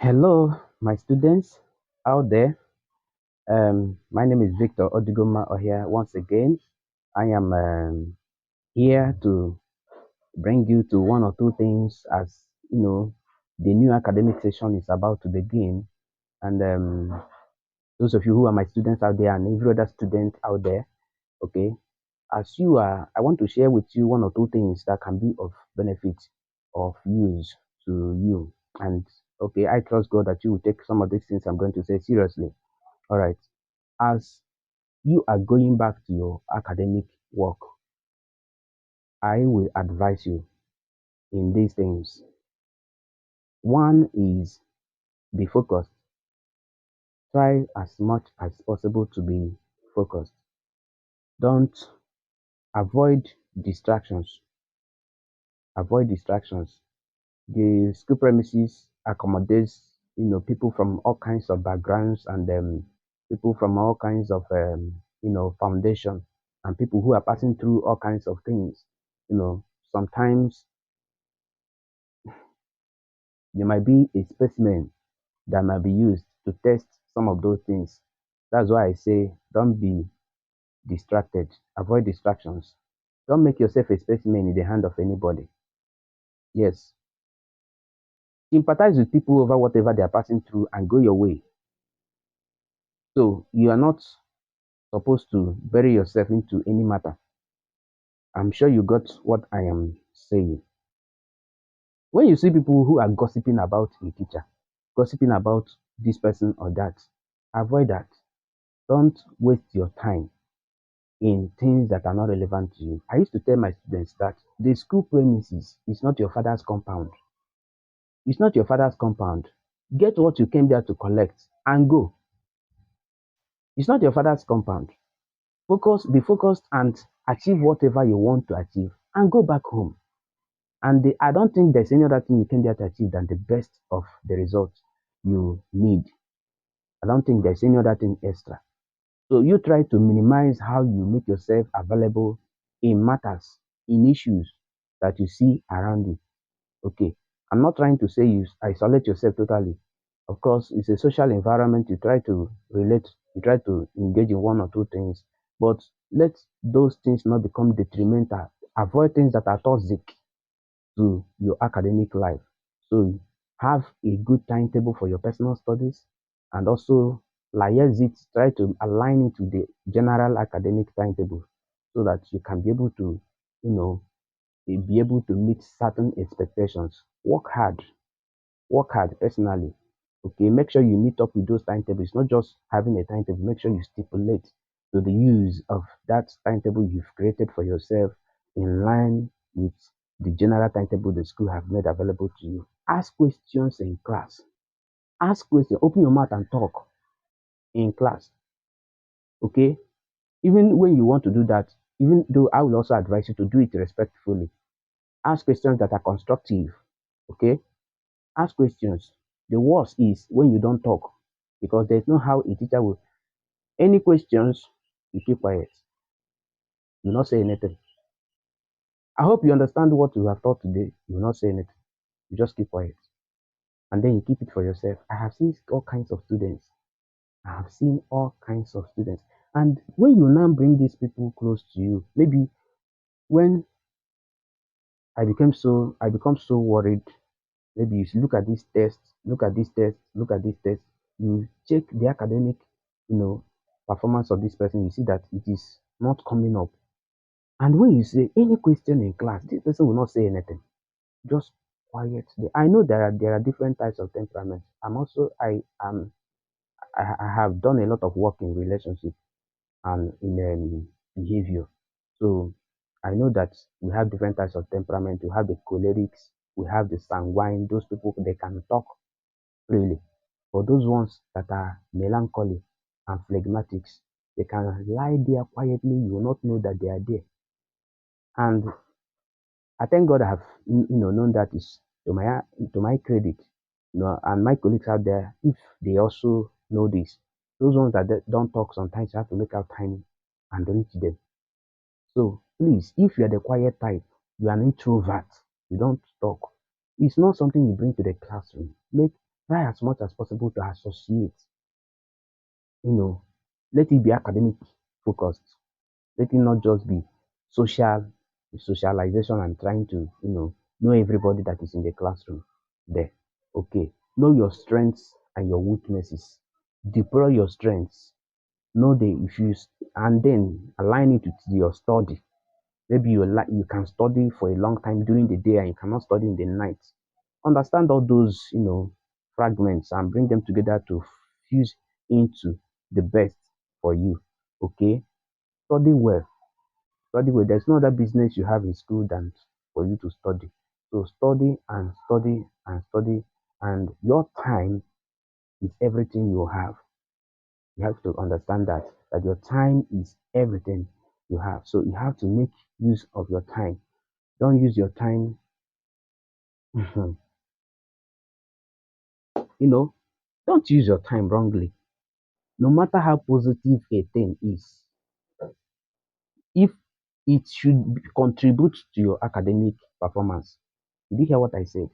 Hello, my students out there. My name is Victor Odigoma here once again. I am here to bring you to one or two things as the new academic session is about to begin. And those of you who are my students out there and every other student out there, okay, I want to share with you one or two things that can be of benefit, of use to you. And okay, I trust God that you will take some of these things I'm going to say seriously. All right. As you are going back to your academic work, I will advise you in these things. One is be focused. Try as much as possible to be focused. Don't avoid distractions. Avoid distractions. The school premises accommodates, people from all kinds of backgrounds and people from all kinds of, foundation and people who are passing through all kinds of things. Sometimes there might be a specimen that might be used to test some of those things. That's why I say don't be distracted. Avoid distractions. Don't make yourself a specimen in the hand of anybody. Yes. Sympathize with people over whatever they are passing through and go your way. So you are not supposed to bury yourself into any matter. I'm sure you got what I am saying. When you see people who are gossiping about a teacher, gossiping about this person or that, avoid that. Don't waste your time in things that are not relevant to you. I used to tell my students that the school premises is not your father's compound. It's not your father's compound. Get what you came there to collect and go. It's not your father's compound. Be focused and achieve whatever you want to achieve and go back home. And I don't think there's any other thing you came there to achieve than the best of the results you need. I don't think there's any other thing extra. So you try to minimize how you make yourself available in matters, in issues that you see around you. Okay. I'm not trying to say you isolate yourself totally. Of course, it's a social environment. You try to relate, you try to engage in one or two things, but let those things not become detrimental. Avoid things that are toxic to your academic life. So have a good timetable for your personal studies and also liaise it, try to align it with the general academic timetable so that you can be able to, you know, be able to meet certain expectations. Work hard personally. Okay, make sure you meet up with those timetables, not just having a timetable, make sure you stipulate to the use of that timetable you've created for yourself in line with the general timetable the school have made available to you. Ask questions in class. Ask questions, open your mouth and talk in class. Okay, even when you want to do that, even though I will also advise you to do it respectfully, ask questions that are constructive. Okay, ask questions. The worst is when you don't talk because there's no how a teacher will. Any questions, you keep quiet. You not say anything. I hope you understand what you have taught today. You will not say anything. You just keep quiet. And then you keep it for yourself. I have seen all kinds of students. I have seen all kinds of students. And when you now bring these people close to you, maybe when I become so worried. Maybe you should look at this test, look at this test, look at this test. You check the academic, performance of this person. You see that it is not coming up. And when you say any question in class, this person will not say anything. Just quiet. I know there are different types of temperament. I have done a lot of work in relationship and in behavior. So I know that we have different types of temperament. We have the cholerics, we have the sanguine. Those people they can talk freely. For those ones that are melancholy and phlegmatics, they can lie there quietly. You will not know that they are there. And I thank God I have known that is to my credit. And my colleagues out there, if they also know this, those ones that don't talk sometimes you have to make out time and reach them. So please, if you are the quiet type, you are an introvert, you don't talk. It's not something you bring to the classroom. Try as much as possible to associate, you know, let it be academic focused. Let it not just be socialization and trying to, know everybody that is in the classroom there. Okay. Know your strengths and your weaknesses. Deploy your strengths. Know the issues and then align it with your study. Maybe you can study for a long time during the day and you cannot study in the night. Understand all those, fragments and bring them together to fuse into the best for you. Okay. Study well. Study well. There's no other business you have in school than for you to study. So study and study and study, and your time is everything you have. You have to understand that your time is everything you have. So you have to make use of your time. Don't use your time, you know, don't use your time wrongly. No matter how positive a thing is, if it should contribute to your academic performance. Did you hear what I said?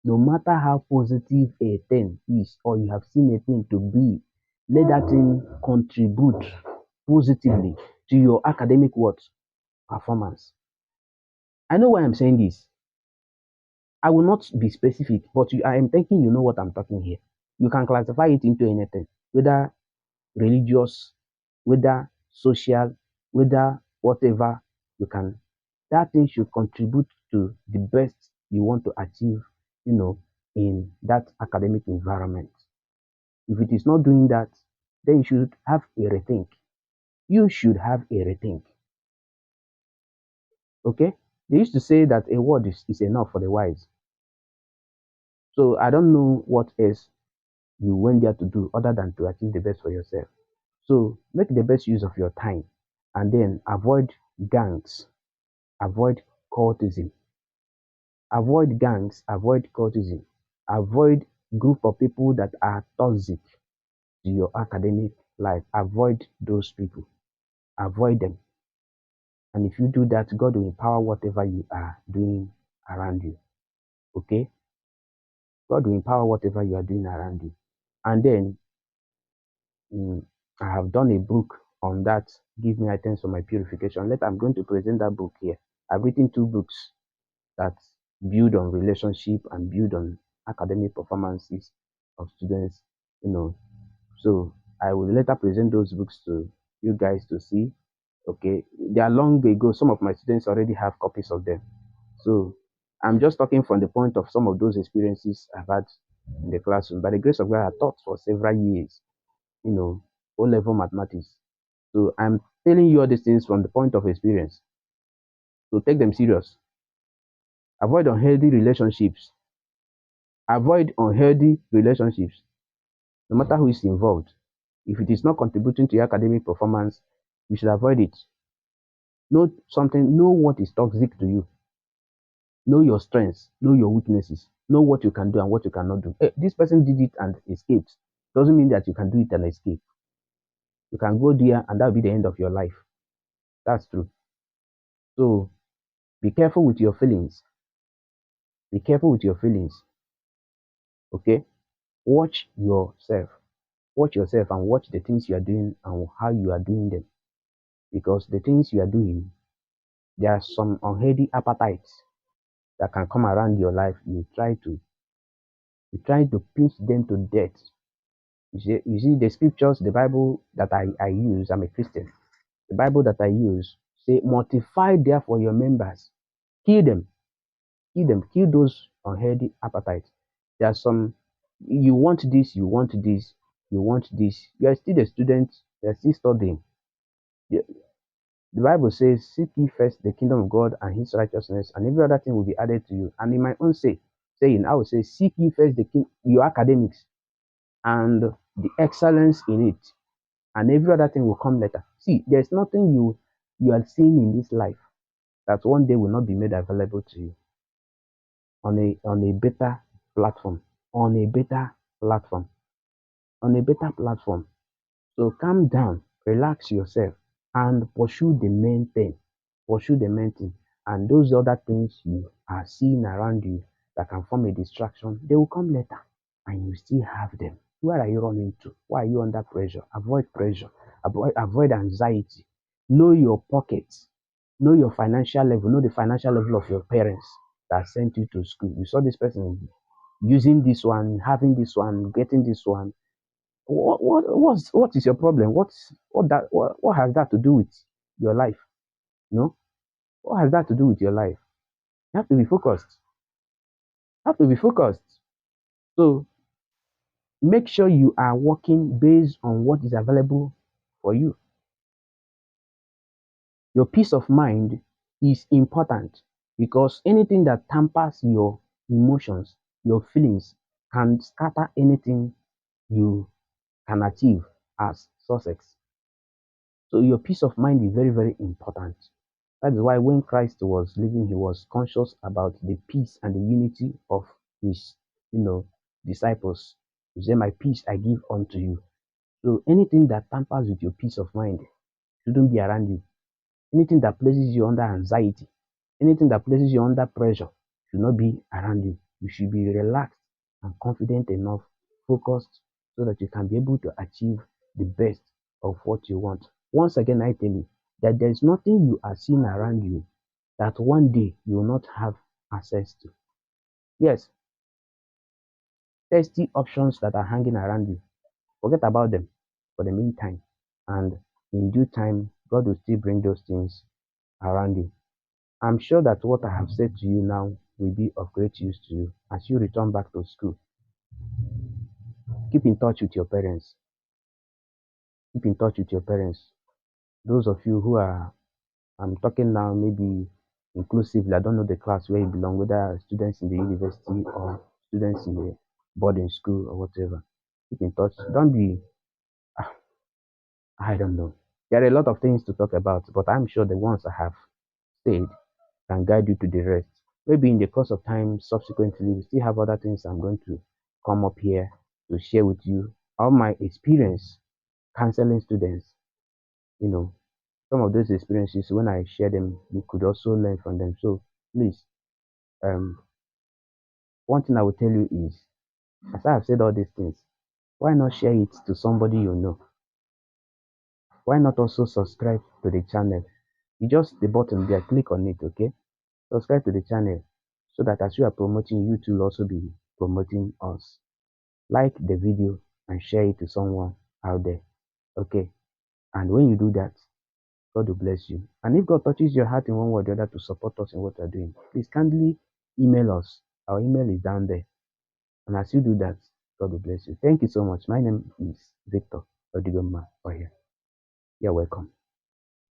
No matter how positive a thing is, or you have seen a thing to be, let that thing contribute positively to your academic what? Performance. I know why I'm saying this. I will not be specific, but I am thinking you know what I'm talking here. You can classify it into anything, whether religious, whether social, whether whatever you can. That thing should contribute to the best you want to achieve, in that academic environment. If it is not doing that, then you should have a rethink. You should have a rethink. Okay? They used to say that a word is enough for the wise. So I don't know what else you went there to do other than to achieve the best for yourself. So make the best use of your time and then avoid gangs, avoid cultism, avoid gangs, avoid cultism, avoid group of people that are toxic to your academic life. Avoid those people, avoid them. And if you do that, God will empower whatever you are doing around you. Okay? God will empower whatever you are doing around you. And then mm, I have done a book on that. Give me items for my purification. I'm going to present that book here. I've written two books that build on relationship and build on academic performances of students. You know, so I will later present those books to you guys to see. Okay, they are long ago. Some of my students already have copies of them. So I'm just talking from the point of some of those experiences I've had in the classroom. By the grace of God, I taught for several years, O-level mathematics. So I'm telling you all these things from the point of experience. So take them serious. Avoid unhealthy relationships. Avoid unhealthy relationships, no matter who is involved. If it is not contributing to your academic performance, you should avoid it. Know what is toxic to you. Know your strengths, know your weaknesses, know what you can do and what you cannot do. This person did it and escaped. Doesn't mean that you can do it and escape. You can go there and that'll be the end of your life. That's true. So be careful with your feelings. Be careful with your feelings. Okay? Watch yourself. Watch yourself and watch the things you are doing and how you are doing them. Because the things you are doing, there are some unhealthy appetites that can come around your life. You try to pinch them to death. You see the scriptures, the Bible that I use, I'm a Christian. The Bible that I use say, mortify therefore your members, kill them, kill those unhealthy appetites. There are some, you want this, you want this, you want this. You are still a student, you are still studying. The, the Bible says, seek ye first the kingdom of God and his righteousness, and every other thing will be added to you. And in my own saying, I will say, seek ye first your academics and the excellence in it, and every other thing will come later. See, there's nothing you are seeing in this life that one day will not be made available to you on a better platform, on a better platform, on a better platform. So calm down, relax yourself, and pursue the main thing. Pursue the main thing. And those other things you are seeing around you that can form a distraction, they will come later. and you still have them. Where are you running to? Why are you under pressure? Avoid pressure. Avoid anxiety. Know your pockets. Know your financial level. Know the financial level of your parents that sent you to school. You saw this person using this one, having this one, getting this one. What is your problem? What has that to do with your life? No? What has that to do with your life? You have to be focused. You have to be focused. So make sure you are working based on what is available for you. Your peace of mind is important because anything that tampers your emotions, your feelings, can scatter anything you can achieve as success. So your peace of mind is very, very important. That is why when Christ was living, he was conscious about the peace and the unity of his, disciples. He said, "My peace I give unto you." So anything that tampers with your peace of mind shouldn't be around you. Anything that places you under anxiety, anything that places you under pressure should not be around you. You should be relaxed and confident enough, focused, so that you can be able to achieve the best of what you want. Once again, I tell you that there is nothing you are seeing around you that one day you will not have access to. Yes, there's still options that are hanging around you. Forget about them for the meantime. And in due time, God will still bring those things around you. I'm sure that what I have said to you now will be of great use to you as you return back to school. Keep in touch with your parents. Keep in touch with your parents. Those of you who are, I'm talking now, maybe inclusively, I don't know the class where you belong, whether students in the university or students in the boarding school or whatever. Keep in touch. Don't be, ah, I don't know. There are a lot of things to talk about, but I'm sure the ones I have said can guide you to the rest. Maybe in the course of time, subsequently, we still have other things I'm going to come up here to share with you. All my experience counseling students, you know, some of those experiences, when I share them, you could also learn from them. So please, um, one thing I will tell you is, as I have said all these things, why not share it to somebody you know? Why not also subscribe to the channel? You just the button there, click on it, okay? Subscribe to the channel so that as you are promoting, you too will also be promoting us. Like the video and share it to someone out there, okay? And when you do that, God will bless you. And if God touches your heart in one way or the other to support us in what we're doing, please kindly email us. Our email is down there. And as you do that, God will bless you. Thank you so much. My name is Victor Odigoma. You're welcome.